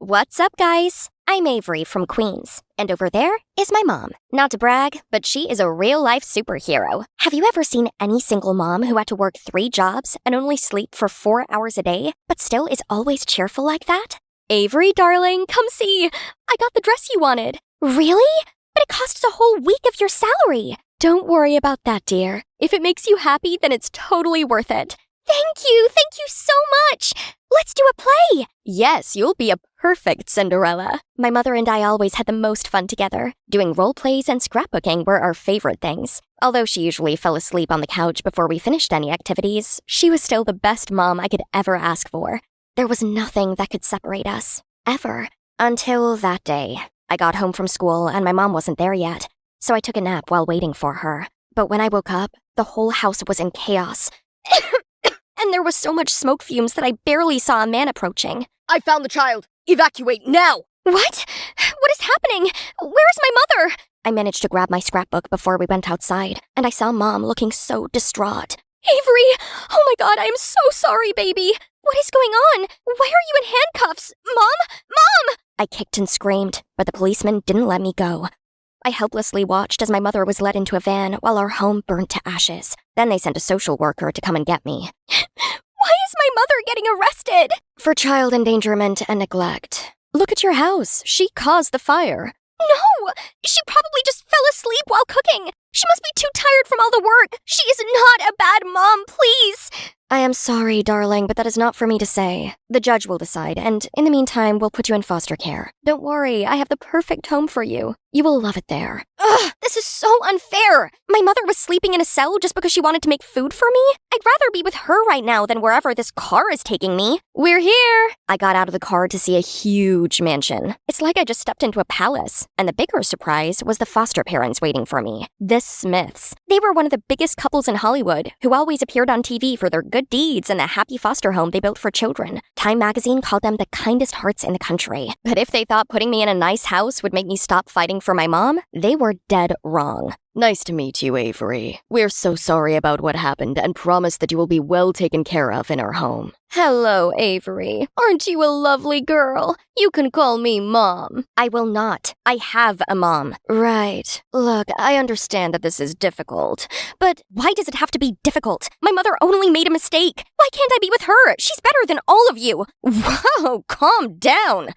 What's up, guys? I'm Avery from Queens, and over there is my mom. Not to brag, but she is a real-life superhero. Have you ever seen any single mom who had to work 3 jobs and only sleep for 4 hours a day, but still is always cheerful like that? Avery, darling, come see. I got the dress you wanted. Really? But it costs a whole week of your salary. Don't worry about that, dear. If it makes you happy, then it's totally worth it. Thank you so much. Let's do a play. Yes, you'll be a perfect Cinderella. My mother and I always had the most fun together. Doing role plays and scrapbooking were our favorite things. Although she usually fell asleep on the couch before we finished any activities, she was still the best mom I could ever ask for. There was nothing that could separate us, ever, until that day. I got home from school and my mom wasn't there yet, so I took a nap while waiting for her. But when I woke up, the whole house was in chaos. And there was so much smoke fumes that I barely saw a man approaching. I found the child! Evacuate now! What? What is happening? Where's my mother? I managed to grab my scrapbook before we went outside, and I saw Mom looking so distraught. Avery! Oh my god, I am so sorry, baby! What is going on? Why are you in handcuffs? Mom! I kicked and screamed, but the policeman didn't let me go. I helplessly watched as my mother was led into a van while our home burned to ashes. Then they sent a social worker to come and get me. Why is my mother getting arrested? For child endangerment and neglect. Look at your house. She caused the fire. No! She probably just fell asleep while cooking. She must be too tired from all the work. She is not a bad mom, please. I am sorry, darling, but that is not for me to say. The judge will decide, and in the meantime, we'll put you in foster care. Don't worry, I have the perfect home for you. You will love it there. Ugh, this is so unfair. My mother was sleeping in a cell just because she wanted to make food for me? I'd rather be with her right now than wherever this car is taking me. We're here. I got out of the car to see a huge mansion. It's like I just stepped into a palace. And the bigger surprise was the foster parents waiting for me. The Smiths. They were one of the biggest couples in Hollywood, who always appeared on TV for their good deeds and the happy foster home they built for children. Time magazine called them the kindest hearts in the country. But if they thought putting me in a nice house would make me stop fighting for my mom, they were dead wrong. Nice to meet you, Avery. We're so sorry about what happened and promise that you will be well taken care of in our home. Hello, Avery. Aren't you a lovely girl? You can call me Mom. I will not. I have a mom. Right. Look, I understand that this is difficult, but why does it have to be difficult? My mother only made a mistake. Why can't I be with her? She's better than all of you. Whoa, calm down.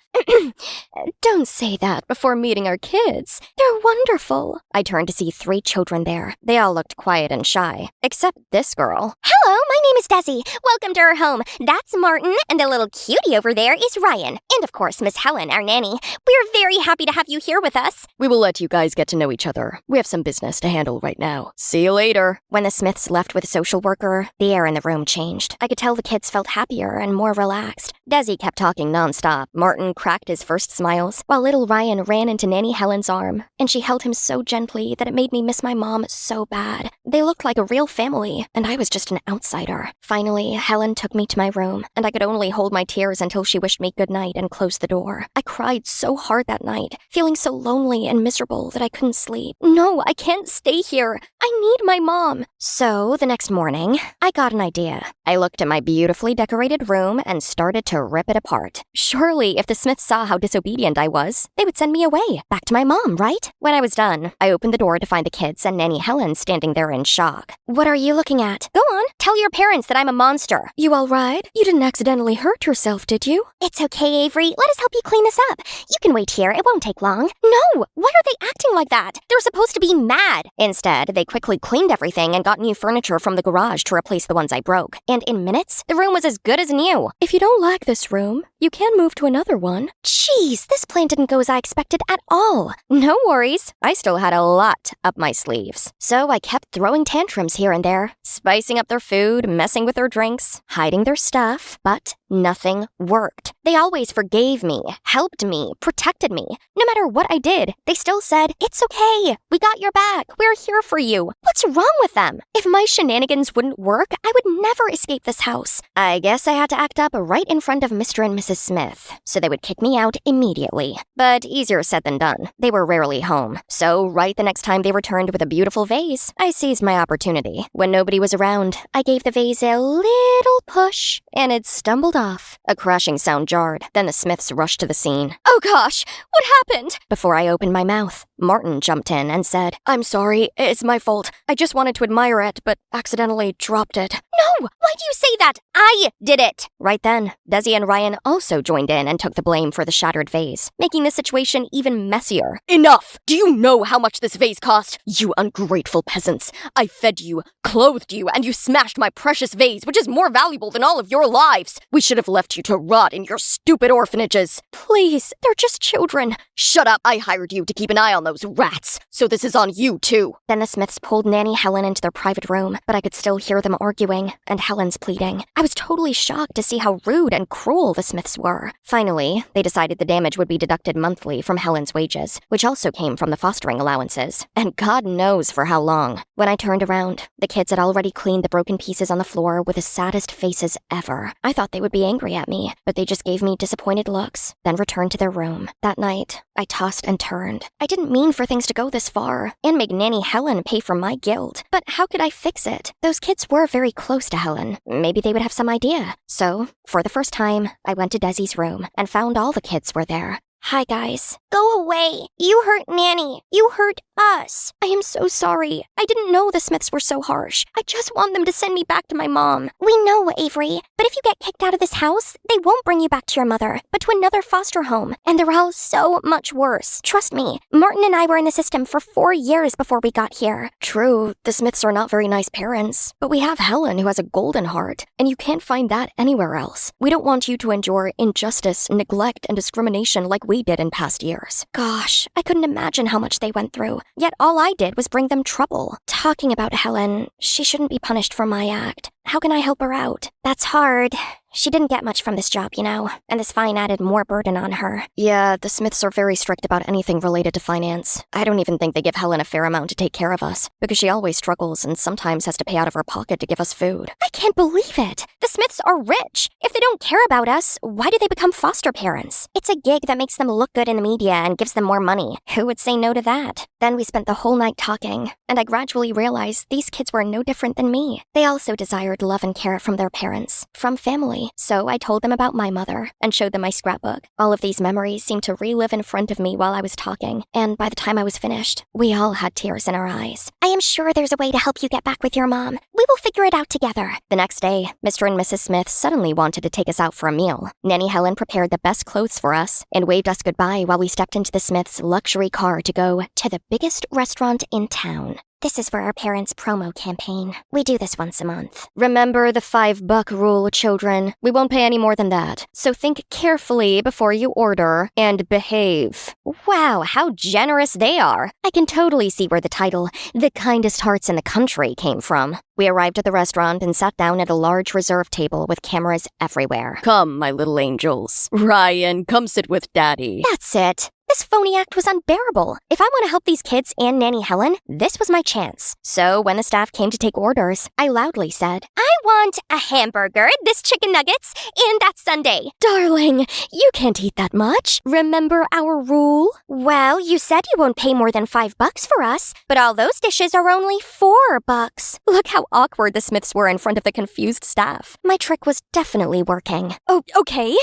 Don't say that before meeting our kids. They're wonderful. I turned to see 3 children there. They all looked quiet and shy, except this girl. Hello, my name is Desi. Welcome to our home. That's Martin, and the little cutie over there is Ryan. And of course, Miss Helen, our nanny. We're very happy to have you here with us. We will let you guys get to know each other. We have some business to handle right now. See you later. When the Smiths left with the social worker, the air in the room changed. I could tell the kids felt happier and more relaxed. Desi kept talking nonstop. Martin cracked his first smiles, while little Ryan ran into Nanny Helen's arm, and she held him so gently that it made me miss my mom so bad. They looked like a real family, and I was just an outsider. Finally, Helen took me to my room, and I could only hold my tears until she wished me good night and closed the door. I cried so hard that night, feeling so lonely and miserable that I couldn't sleep. No, I can't stay here. I need my mom. So, the next morning, I got an idea. I looked at my beautifully decorated room and started to rip it apart. Surely, if the Smiths saw how disobedient I was, they would send me away, back to my mom, right? When I was done, I opened the door to find the kids and Nanny Helen standing there in shock. What are you looking at? Go on, tell your parents that I'm a monster. You all right? You didn't accidentally hurt yourself, did you? It's okay, Avery. Let us help you clean this up. You can wait here. It won't take long. No! Why are they acting like that? They're supposed to be mad. Instead, they quickly cleaned everything and got new furniture from the garage to replace the ones I broke. And in minutes, the room was as good as new. If you don't like this room, you can move to another one. Jeez, this plan didn't go as I expected at all. No worries. I still had a lot up my sleeves. So I kept throwing tantrums here and there, spicing up their food, messing with their drinks, hiding their stuff, but nothing worked. They always forgave me, helped me, protected me. No matter what I did, they still said, "It's okay. We got your back. We're here for you." What's wrong with them? If my shenanigans wouldn't work, I would never escape this house. I guess I had to act up right in front of Mr. and Mrs. Smith, so they would kick me out immediately. But easier said than done. They were rarely home. So right the next time they returned with a beautiful vase, I seized my opportunity. When nobody was around, I gave the vase a little push, and it stumbled wheeled off. A crashing sound jarred, then the Smiths rushed to the scene. Oh gosh, what happened? Before I opened my mouth, Martin jumped in and said, I'm sorry, it's my fault. I just wanted to admire it, but accidentally dropped it. No! Why do you say that? I did it! Right then, Desi and Ryan also joined in and took the blame for the shattered vase, making the situation even messier. Enough! Do you know how much this vase cost? You ungrateful peasants. I fed you, clothed you, and you smashed my precious vase, which is more valuable than all of your lives. We should have left you to rot in your stupid orphanages. Please, they're just children. Shut up! I hired you to keep an eye on those rats, so this is on you too. Then the Smiths pulled Nanny Helen into their private room, but I could still hear them arguing, and Helen's pleading. I was totally shocked to see how rude and cruel the Smiths were. Finally, they decided the damage would be deducted monthly from Helen's wages, which also came from the fostering allowances, and God knows for how long. When I turned around, the kids had already cleaned the broken pieces on the floor with the saddest faces ever. I thought they would be angry at me, but they just gave me disappointed looks, then returned to their room. That night, I tossed and turned. I didn't mean for things to go this far, and make Nanny Helen pay for my guilt. But how could I fix it? Those kids were very close to Helen. Maybe they would have some idea. So, for the first time, I went to Desi's room and found all the kids were there. Hi, guys. Go away. You hurt Nanny. You hurt us. I am so sorry. I didn't know the Smiths were so harsh. I just want them to send me back to my mom. We know, Avery. But if you get kicked out of this house, they won't bring you back to your mother, but to another foster home. And they're all so much worse. Trust me, Martin and I were in the system for 4 years before we got here. True, the Smiths are not very nice parents, but we have Helen who has a golden heart, and you can't find that anywhere else. We don't want you to endure injustice, neglect, and discrimination like we did in past years. Gosh, I couldn't imagine how much they went through, yet all I did was bring them trouble. Talking about Helen, she shouldn't be punished for my act. How can I help her out? That's hard. She didn't get much from this job, you know, and this fine added more burden on her. Yeah, the Smiths are very strict about anything related to finance. I don't even think they give Helen a fair amount to take care of us, because she always struggles and sometimes has to pay out of her pocket to give us food. I can't believe it! The Smiths are rich! If they don't care about us, why do they become foster parents? It's a gig that makes them look good in the media and gives them more money. Who would say no to that? Then we spent the whole night talking, and I gradually realized these kids were no different than me. They also desired love and care from their parents, from family. So I told them about my mother and showed them my scrapbook. All of these memories seemed to relive in front of me while I was talking, and by the time I was finished, we all had tears in our eyes. I am sure there's a way to help you get back with your mom. We will figure it out together. The next day, Mr. and Mrs. Smith suddenly wanted to take us out for a meal. Nanny Helen prepared the best clothes for us and waved us goodbye while we stepped into the Smiths' luxury car to go to the biggest restaurant in town. This is for our parents' promo campaign. We do this once a month. Remember the $5 rule, children. We won't pay any more than that. So think carefully before you order and behave. Wow, how generous they are. I can totally see where the title, The Kindest Hearts in the Country, came from. We arrived at the restaurant and sat down at a large reserve table with cameras everywhere. Come, my little angels. Ryan, come sit with Daddy. That's it. This phony act was unbearable. If I want to help these kids and Nanny Helen, this was my chance. So when the staff came to take orders, I loudly said, I want a hamburger, this chicken nuggets, and that sundae. Darling, you can't eat that much. Remember our rule? Well, you said you won't pay more than $5 for us, but all those dishes are only $4. Look how awkward the Smiths were in front of the confused staff. My trick was definitely working. Oh, okay.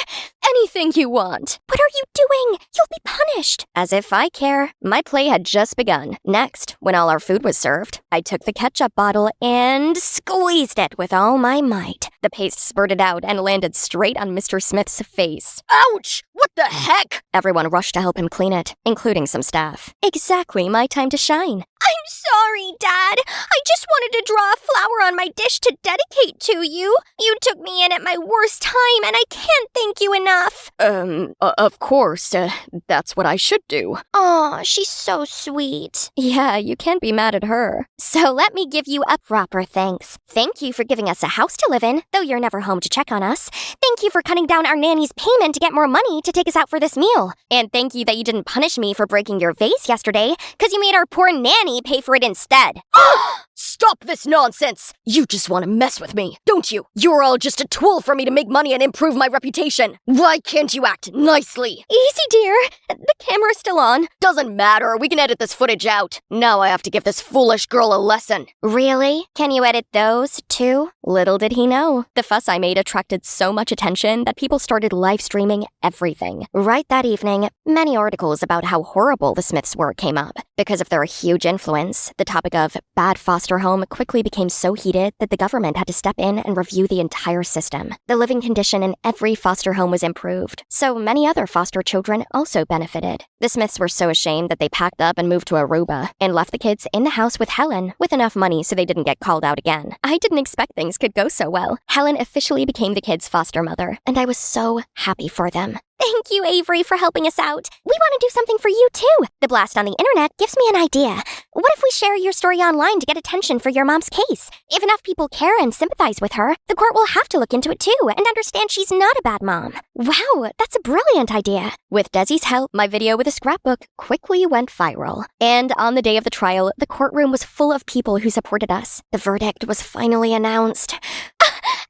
Anything you want. What are you doing? You'll be punished. As if I care. My play had just begun. Next, when all our food was served, I took the ketchup bottle and squeezed it with all my might. The paste spurted out and landed straight on Mr. Smith's face. Ouch! What the heck? Everyone rushed to help him clean it, including some staff. Exactly my time to shine. I'm sorry, Dad. I just wanted to draw a flower on my dish to dedicate to you. You took me in at my worst time, and I can't thank you enough. Of course. That's what I should do. Aw, she's so sweet. Yeah, you can't be mad at her. So let me give you a proper thanks. Thank you for giving us a house to live in, though you're never home to check on us. Thank you for cutting down our nanny's payment to get more money to take us out for this meal. And thank you that you didn't punish me for breaking your vase yesterday, because you made our poor nanny pay for it instead. Stop this nonsense! You just want to mess with me, don't you? You're all just a tool for me to make money and improve my reputation. Why can't you act nicely? Easy, dear. The camera's still on. Doesn't matter, we can edit this footage out. Now I have to give this foolish girl a lesson. Really? Can you edit those, too? Little did he know. The fuss I made attracted so much attention that people started live streaming everything. Right that evening, many articles about how horrible the Smiths were came up. Because of their huge influence, the topic of bad foster home quickly became so heated that the government had to step in and review the entire system. The living condition in every foster home was improved, so many other foster children also benefited. The Smiths were so ashamed that they packed up and moved to Aruba and left the kids in the house with Helen with enough money so they didn't get called out again. I didn't expect things could go so well. Helen officially became the kids' foster mother, and I was so happy for them. Thank you, Avery, for helping us out. We want to do something for you, too. The blast on the internet gives me an idea. What if we share your story online to get attention for your mom's case? If enough people care and sympathize with her, the court will have to look into it, too, and understand she's not a bad mom. Wow, that's a brilliant idea. With Desi's help, my video with a scrapbook quickly went viral. And on the day of the trial, the courtroom was full of people who supported us. The verdict was finally announced.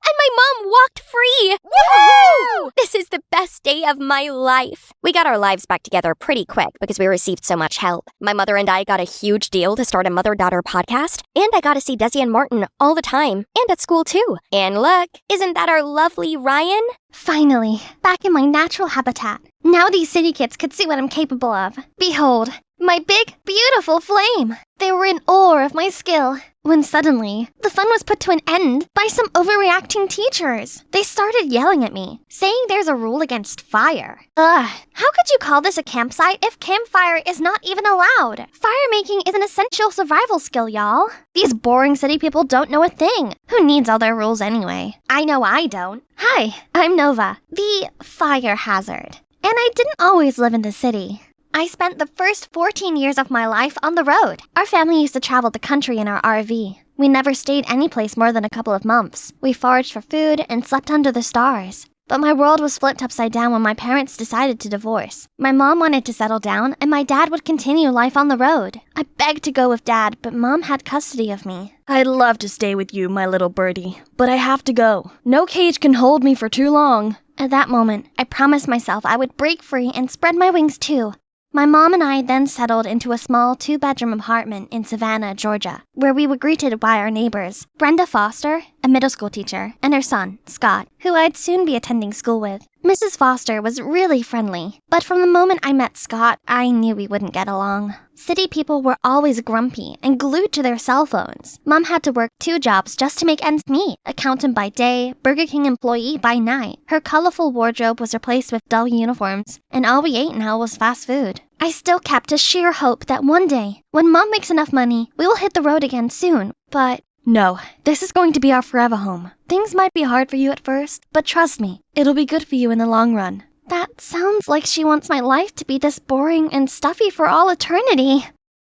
And my mom walked free! Woohoo! This is the best day of my life. We got our lives back together pretty quick because we received so much help. My mother and I got a huge deal to start a mother-daughter podcast, and I got to see Desi and Martin all the time, and at school too. And look, isn't that our lovely Ryan? Finally, back in my natural habitat. Now these city kids could see what I'm capable of. Behold, my big, beautiful flame. They were in awe of my skill. When suddenly, the fun was put to an end by some overreacting teachers. They started yelling at me, saying there's a rule against fire. Ugh, how could you call this a campsite if campfire is not even allowed? Fire making is an essential survival skill, y'all. These boring city people don't know a thing. Who needs all their rules anyway? I know I don't. Hi, I'm Nova, the fire hazard. And I didn't always live in the city. I spent the first 14 years of my life on the road. Our family used to travel the country in our RV. We never stayed anyplace more than a couple of months. We foraged for food and slept under the stars. But my world was flipped upside down when my parents decided to divorce. My mom wanted to settle down, and my dad would continue life on the road. I begged to go with Dad, but Mom had custody of me. I'd love to stay with you, my little birdie, but I have to go. No cage can hold me for too long. At that moment, I promised myself I would break free and spread my wings too. My mom and I then settled into a small 2-bedroom apartment in Savannah, Georgia, where we were greeted by our neighbors, Brenda Foster, a middle school teacher, and her son, Scott, who I'd soon be attending school with. Mrs. Foster was really friendly, but from the moment I met Scott, I knew we wouldn't get along. City people were always grumpy and glued to their cell phones. Mom had to work 2 jobs just to make ends meet, accountant by day, Burger King employee by night. Her colorful wardrobe was replaced with dull uniforms, and all we ate now was fast food. I still kept a sheer hope that one day, when Mom makes enough money, we will hit the road again soon, but No, this is going to be our forever home. Things might be hard for you at first, but trust me, it'll be good for you in the long run. that sounds like she wants my life to be this boring and stuffy for all eternity.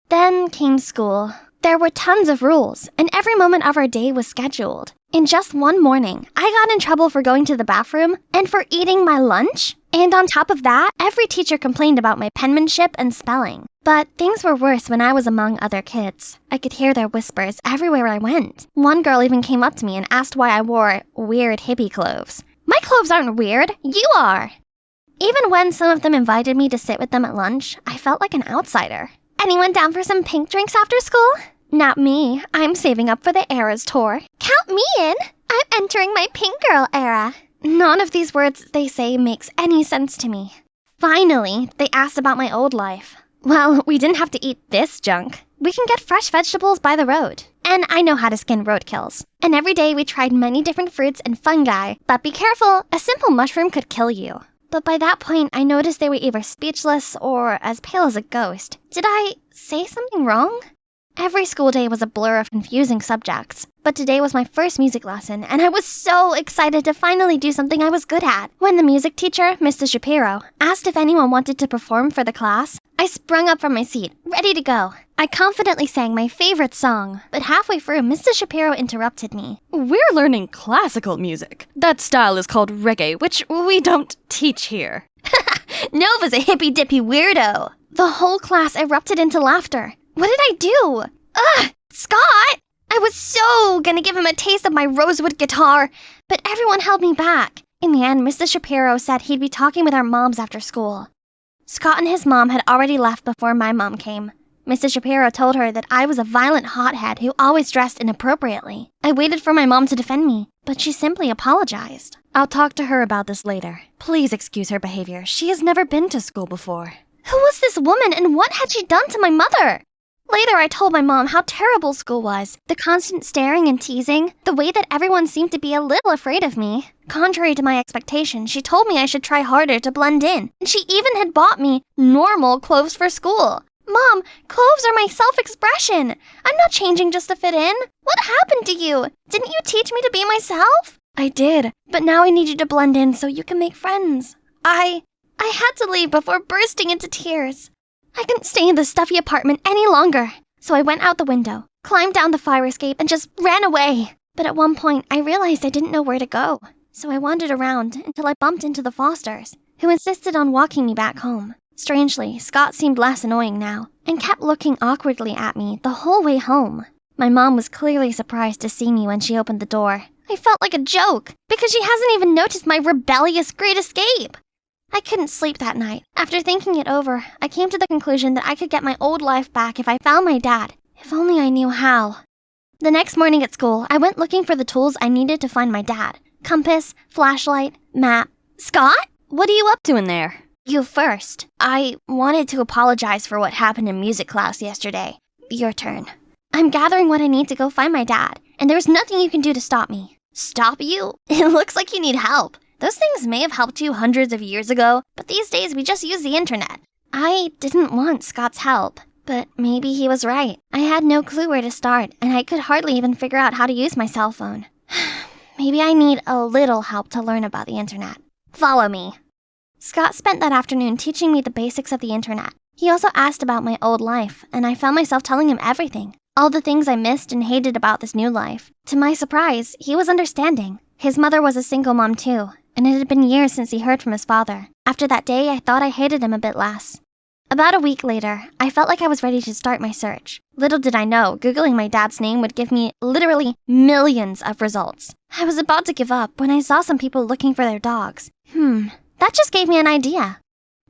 Then came school. There were tons of rules, and every moment of our day was scheduled. In just one morning, I got in trouble for going to the bathroom and for eating my lunch. And on top of that, every teacher complained about my penmanship and spelling. But things were worse when I was among other kids. I could hear their whispers everywhere I went. One girl even came up to me and asked why I wore weird hippie clothes. My clothes aren't weird, you are! Even when some of them invited me to sit with them at lunch, I felt like an outsider. Anyone down for some pink drinks after school? Not me. I'm saving up for the Eras tour. Count me in! I'm entering my pink girl era. None of these words they say makes any sense to me. Finally, they asked about my old life. Well, we didn't have to eat this junk. We can get fresh vegetables by the road. And I know how to skin roadkills. And every day we tried many different fruits and fungi. But be careful, a simple mushroom could kill you. But by that point, I noticed they were either speechless or as pale as a ghost. Did I say something wrong? Every school day was a blur of confusing subjects, but today was my first music lesson, and I was so excited to finally do something I was good at. When the music teacher, Mr. Shapiro, asked if anyone wanted to perform for the class, I sprung up from my seat, ready to go. I confidently sang my favorite song, but halfway through, Mr. Shapiro interrupted me. We're learning classical music. That style is called reggae, which we don't teach here. Nova's a hippy-dippy weirdo. The whole class erupted into laughter. What did I do? Ugh! Scott! I was so gonna give him a taste of my rosewood guitar, but everyone held me back. In the end, Mr. Shapiro said he'd be talking with our moms after school. Scott and his mom had already left before my mom came. Mrs. Shapiro told her that I was a violent hothead who always dressed inappropriately. I waited for my mom to defend me, but she simply apologized. I'll talk to her about this later. Please excuse her behavior. She has never been to school before. Who was this woman and what had she done to my mother? Later, I told my mom how terrible school was. The constant staring and teasing, the way that everyone seemed to be a little afraid of me. Contrary to my expectations, she told me I should try harder to blend in, and she even had bought me normal clothes for school. Mom, clothes are my self-expression. I'm not changing just to fit in. What happened to you? Didn't you teach me to be myself? I did, but now I need you to blend in so you can make friends. I had to leave before bursting into tears. I couldn't stay in the stuffy apartment any longer, so I went out the window, climbed down the fire escape, and just ran away. But at one point, I realized I didn't know where to go, so I wandered around until I bumped into the Fosters, who insisted on walking me back home. Strangely, Scott seemed less annoying now, and kept looking awkwardly at me the whole way home. My mom was clearly surprised to see me when she opened the door. I felt like a joke, because she hasn't even noticed my rebellious great escape. I couldn't sleep that night. After thinking it over, I came to the conclusion that I could get my old life back if I found my dad. If only I knew how. The next morning at school, I went looking for the tools I needed to find my dad. Compass, flashlight, map. Scott? What are you up to in there? You first. I wanted to apologize for what happened in music class yesterday. Your turn. I'm gathering what I need to go find my dad, and there's nothing you can do to stop me. Stop you? It looks like you need help. Those things may have helped you hundreds of years ago, but these days we just use the internet. I didn't want Scott's help, but maybe he was right. I had no clue where to start, and I could hardly even figure out how to use my cell phone. Maybe I need a little help to learn about the internet. Follow me. Scott spent that afternoon teaching me the basics of the internet. He also asked about my old life, and I found myself telling him everything. All the things I missed and hated about this new life. To my surprise, he was understanding. His mother was a single mom too, and it had been years since he heard from his father. After that day, I thought I hated him a bit less. About a week later, I felt like I was ready to start my search. Little did I know, Googling my dad's name would give me literally millions of results. I was about to give up when I saw some people looking for their dogs. That just gave me an idea.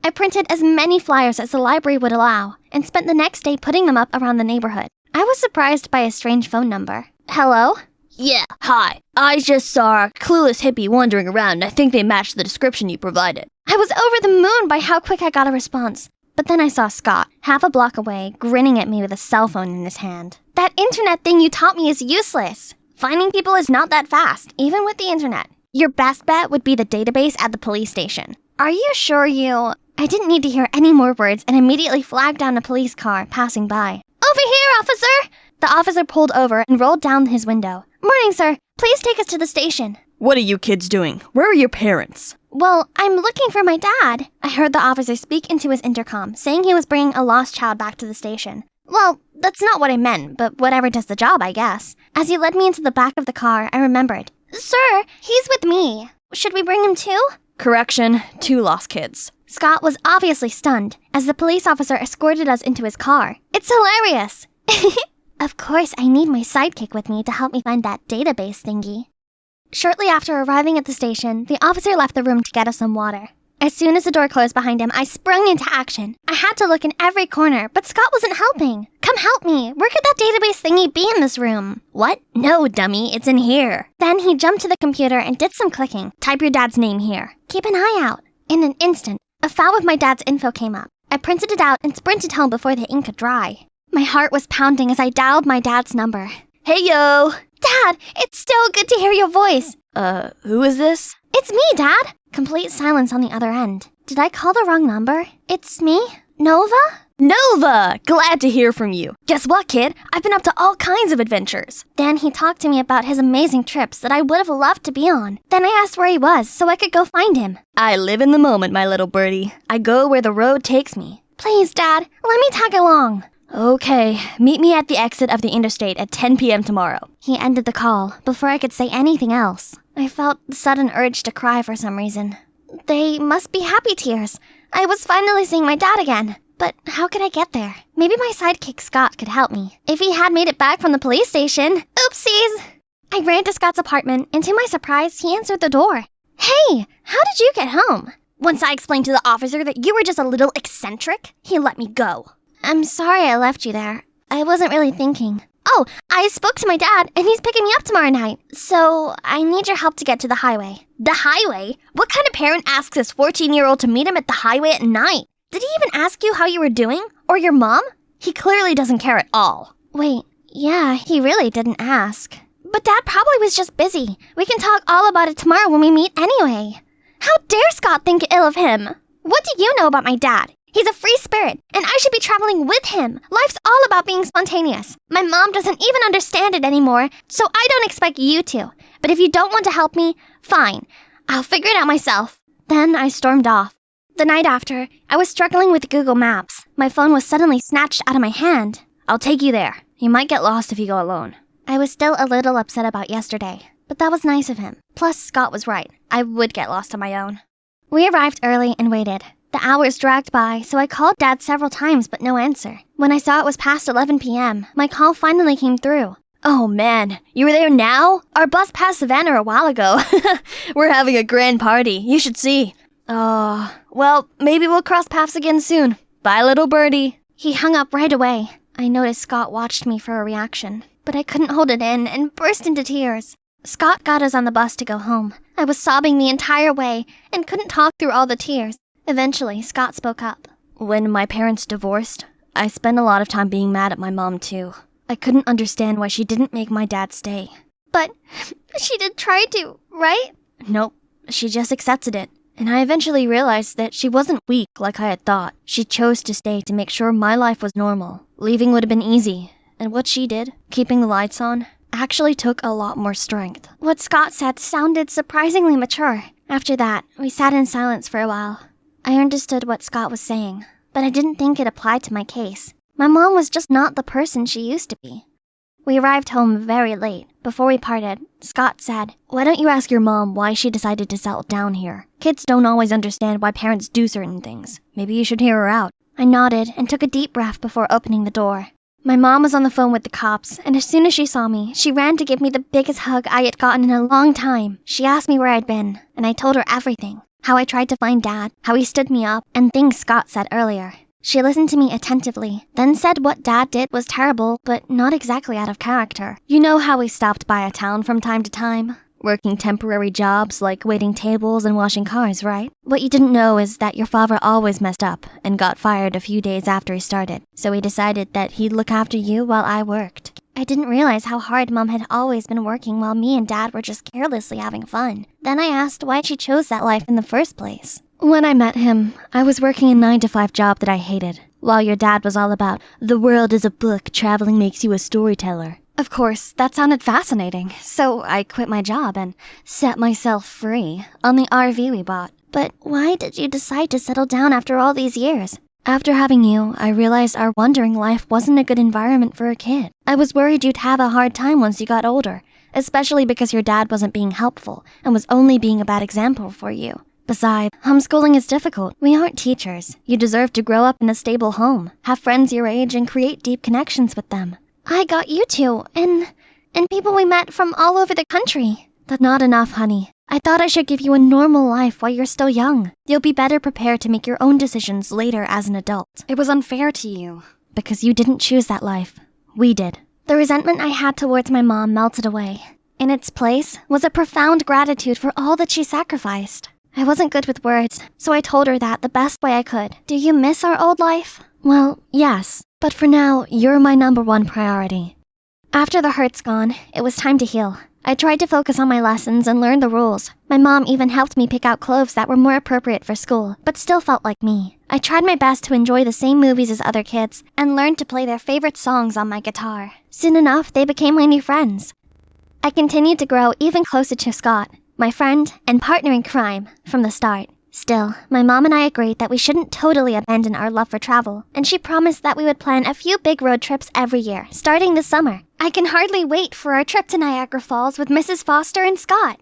I printed as many flyers as the library would allow and spent the next day putting them up around the neighborhood. I was surprised by a strange phone number. Hello? Yeah, hi. I just saw a clueless hippie wandering around and I think they matched the description you provided. I was over the moon by how quick I got a response. But then I saw Scott, half a block away, grinning at me with a cell phone in his hand. That internet thing you taught me is useless. Finding people is not that fast, even with the internet. Your best bet would be the database at the police station. Are you sure you... I didn't need to hear any more words and immediately flagged down a police car passing by. Over here, officer! The officer pulled over and rolled down his window. Morning, sir. Please take us to the station. What are you kids doing? Where are your parents? Well, I'm looking for my dad. I heard the officer speak into his intercom, saying he was bringing a lost child back to the station. Well, that's not what I meant, but whatever does the job, I guess. As he led me into the back of the car, I remembered. Sir, he's with me. Should we bring him too? Correction, 2 lost kids. Scott was obviously stunned as the police officer escorted us into his car. It's hilarious. Of course, I need my sidekick with me to help me find that database thingy. Shortly after arriving at the station, the officer left the room to get us some water. As soon as the door closed behind him, I sprung into action. I had to look in every corner, but Scott wasn't helping. Come help me. Where could that database thingy be in this room? What? No, dummy. It's in here. Then he jumped to the computer and did some clicking. Type your dad's name here. Keep an eye out. In an instant, a file with my dad's info came up. I printed it out and sprinted home before the ink could dry. My heart was pounding as I dialed my dad's number. Hey, yo! Dad, it's so good to hear your voice. Who is this? It's me, Dad. Complete silence on the other end. Did I call the wrong number? It's me? Nova? Nova! Glad to hear from you. Guess what, kid? I've been up to all kinds of adventures. Then he talked to me about his amazing trips that I would have loved to be on. Then I asked where he was so I could go find him. I live in the moment, my little birdie. I go where the road takes me. Please, Dad, let me tag along. Okay, meet me at the exit of the interstate at 10 p.m. tomorrow. He ended the call before I could say anything else. I felt the sudden urge to cry for some reason. They must be happy tears. I was finally seeing my dad again. But how could I get there? Maybe my sidekick Scott could help me. If he had made it back from the police station. Oopsies! I ran to Scott's apartment, and to my surprise, he answered the door. Hey, how did you get home? Once I explained to the officer that you were just a little eccentric, he let me go. I'm sorry I left you there. I wasn't really thinking. Oh, I spoke to my dad, and he's picking me up tomorrow night. So, I need your help to get to the highway. The highway? What kind of parent asks his 14-year-old to meet him at the highway at night? Did he even ask you how you were doing? Or your mom? He clearly doesn't care at all. Wait, yeah, he really didn't ask. But Dad probably was just busy. We can talk all about it tomorrow when we meet anyway. How dare Scott think ill of him? What do you know about my dad? He's a free spirit, and I should be traveling with him. Life's all about being spontaneous. My mom doesn't even understand it anymore, so I don't expect you to. But if you don't want to help me, fine. I'll figure it out myself. Then I stormed off. The night after, I was struggling with Google Maps. My phone was suddenly snatched out of my hand. I'll take you there. You might get lost if you go alone. I was still a little upset about yesterday, but that was nice of him. Plus, Scott was right. I would get lost on my own. We arrived early and waited. The hours dragged by, so I called Dad several times but no answer. When I saw it was past 11 p.m., my call finally came through. Oh man, you were there now? Our bus passed Savannah a while ago. We're having a grand party. You should see. Oh, well, maybe we'll cross paths again soon. Bye, little birdie. He hung up right away. I noticed Scott watched me for a reaction, but I couldn't hold it in and burst into tears. Scott got us on the bus to go home. I was sobbing the entire way and couldn't talk through all the tears. Eventually, Scott spoke up. When my parents divorced, I spent a lot of time being mad at my mom too. I couldn't understand why she didn't make my dad stay. But she did try to, right? Nope, she just accepted it. And I eventually realized that she wasn't weak like I had thought. She chose to stay to make sure my life was normal. Leaving would have been easy. And what she did, keeping the lights on, actually took a lot more strength. What Scott said sounded surprisingly mature. After that, we sat in silence for a while. I understood what Scott was saying, but I didn't think it applied to my case. My mom was just not the person she used to be. We arrived home very late. Before we parted, Scott said, "Why don't you ask your mom why she decided to settle down here? Kids don't always understand why parents do certain things. Maybe you should hear her out." I nodded and took a deep breath before opening the door. My mom was on the phone with the cops, and as soon as she saw me, she ran to give me the biggest hug I had gotten in a long time. She asked me where I'd been, and I told her everything. How I tried to find Dad, how he stood me up, and things Scott said earlier. She listened to me attentively, then said what Dad did was terrible, but not exactly out of character. You know how we stopped by a town from time to time? Working temporary jobs like waiting tables and washing cars, right? What you didn't know is that your father always messed up and got fired a few days after he started. So he decided that he'd look after you while I worked. I didn't realize how hard Mom had always been working while me and Dad were just carelessly having fun. Then I asked why she chose that life in the first place. When I met him, I was working a 9-to-5 job that I hated, while your dad was all about, the world is a book, traveling makes you a storyteller. Of course, that sounded fascinating, so I quit my job and set myself free on the RV we bought. But why did you decide to settle down after all these years? After having you, I realized our wandering life wasn't a good environment for a kid. I was worried you'd have a hard time once you got older, especially because your dad wasn't being helpful and was only being a bad example for you. Besides, homeschooling is difficult. We aren't teachers. You deserve to grow up in a stable home, have friends your age, and create deep connections with them. I got you two, and people we met from all over the country. That's not enough, honey. I thought I should give you a normal life while you're still young. You'll be better prepared to make your own decisions later as an adult. It was unfair to you, because you didn't choose that life. We did. The resentment I had towards my mom melted away. In its place was a profound gratitude for all that she sacrificed. I wasn't good with words, so I told her that the best way I could. Do you miss our old life? Well, yes. But for now, you're my #1 priority. After the hurt's gone, it was time to heal. I tried to focus on my lessons and learn the rules. My mom even helped me pick out clothes that were more appropriate for school, but still felt like me. I tried my best to enjoy the same movies as other kids and learned to play their favorite songs on my guitar. Soon enough, they became my new friends. I continued to grow even closer to Scott, my friend and partner in crime, from the start. Still, my mom and I agreed that we shouldn't totally abandon our love for travel, and she promised that we would plan a few big road trips every year, starting this summer. I can hardly wait for our trip to Niagara Falls with Mrs. Foster and Scott.